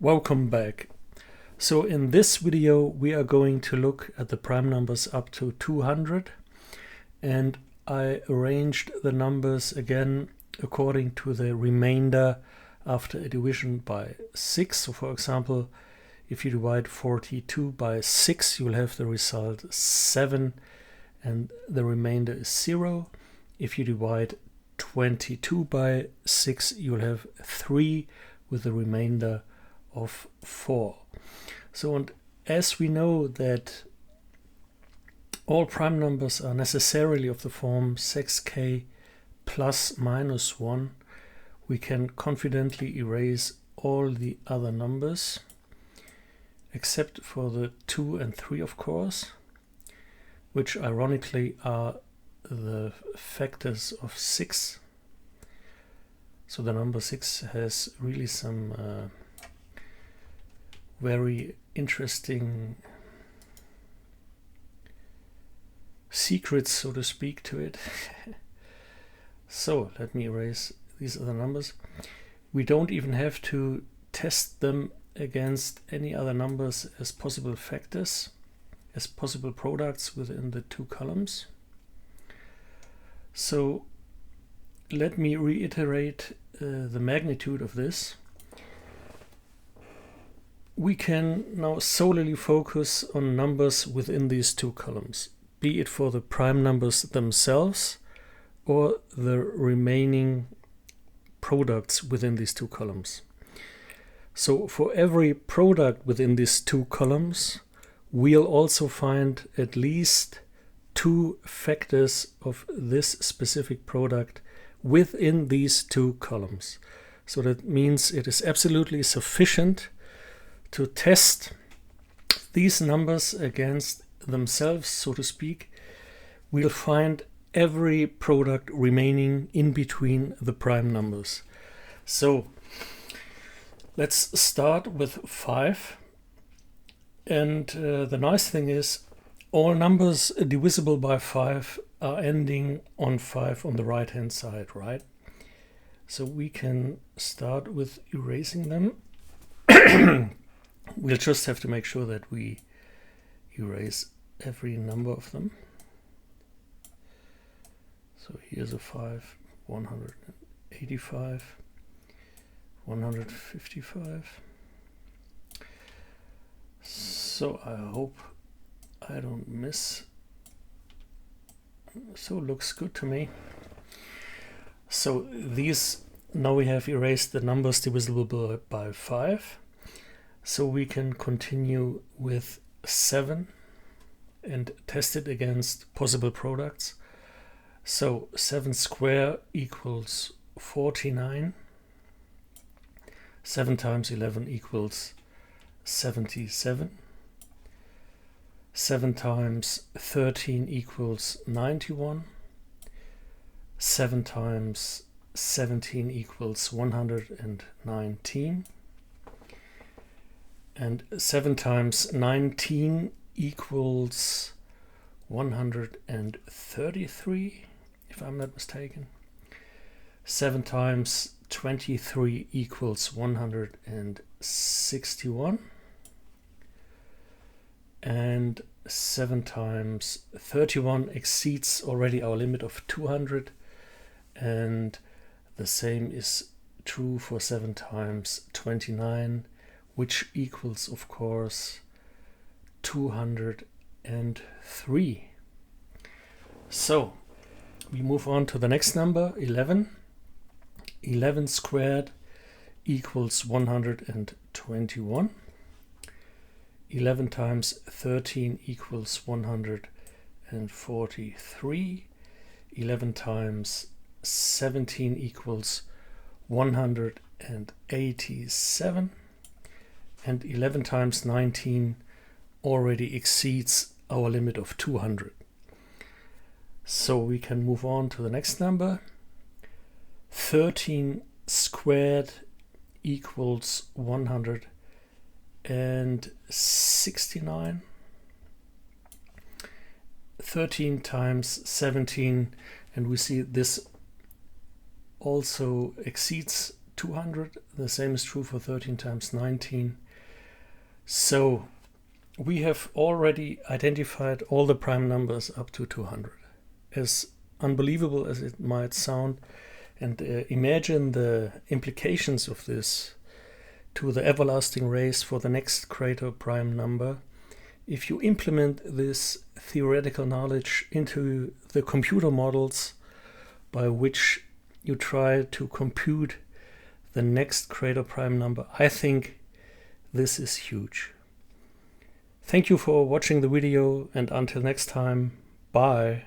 Welcome back. So in this video we are going to look at the prime numbers up to 200, and I arranged the numbers again according to the remainder after a division by 6. So for example, if you divide 42 by 6, you'll have the result 7 and the remainder is 0. If you divide 22 by 6, you'll have 3 with the remainder of 4. So, and as we know that all prime numbers are necessarily of the form 6k plus minus 1, we can confidently erase all the other numbers except for the 2 and 3, of course, which ironically are the factors of 6. So the number 6 has really some very interesting secrets, so to speak, to it. So let me erase these other numbers. We don't even have to test them against any other numbers as possible factors, as possible products within the two columns. So let me reiterate the magnitude of this. We can now solely focus on numbers within these two columns, be it for the prime numbers themselves or the remaining products within these two columns. So for every product within these two columns, we'll also find at least 2 factors of this specific product within these two columns. So that means it is absolutely sufficient to test these numbers against themselves, so to speak. We'll find every product remaining in between the prime numbers. So let's start with 5. And the nice thing is all numbers divisible by 5 are ending on 5 on the right hand side, right? So we can start with erasing them. We'll just have to make sure that we erase every number of them. So here's a 5, 185, 155. So I hope I don't miss. So it looks good to me. So these, now we have erased the numbers divisible by 5. So we can continue with 7 and test it against possible products. So 7 square equals 49. 7 times 11 equals 77. 7 times 13 equals 91. 7 times 17 equals 119. And 7 times 19 equals 133, if I'm not mistaken. 7 times 23 equals 161. And 7 times 31 exceeds already our limit of 200. And the same is true for 7 times 29, which equals, of course, 203. So we move on to the next number, 11. 11 squared equals 121. 11 times 13 equals 143. 11 times 17 equals 187. And 11 times 19 already exceeds our limit of 200. So we can move on to the next number. 13 squared equals 169. 13 times 17, and we see this also exceeds 200. The same is true for 13 times 19. So we have already identified all the prime numbers up to 200. As unbelievable as it might sound, and imagine the implications of this to the everlasting race for the next greater prime number. If you implement this theoretical knowledge into the computer models by which you try to compute the next greater prime number, I think this is huge. Thank you for watching the video, and until next time, bye.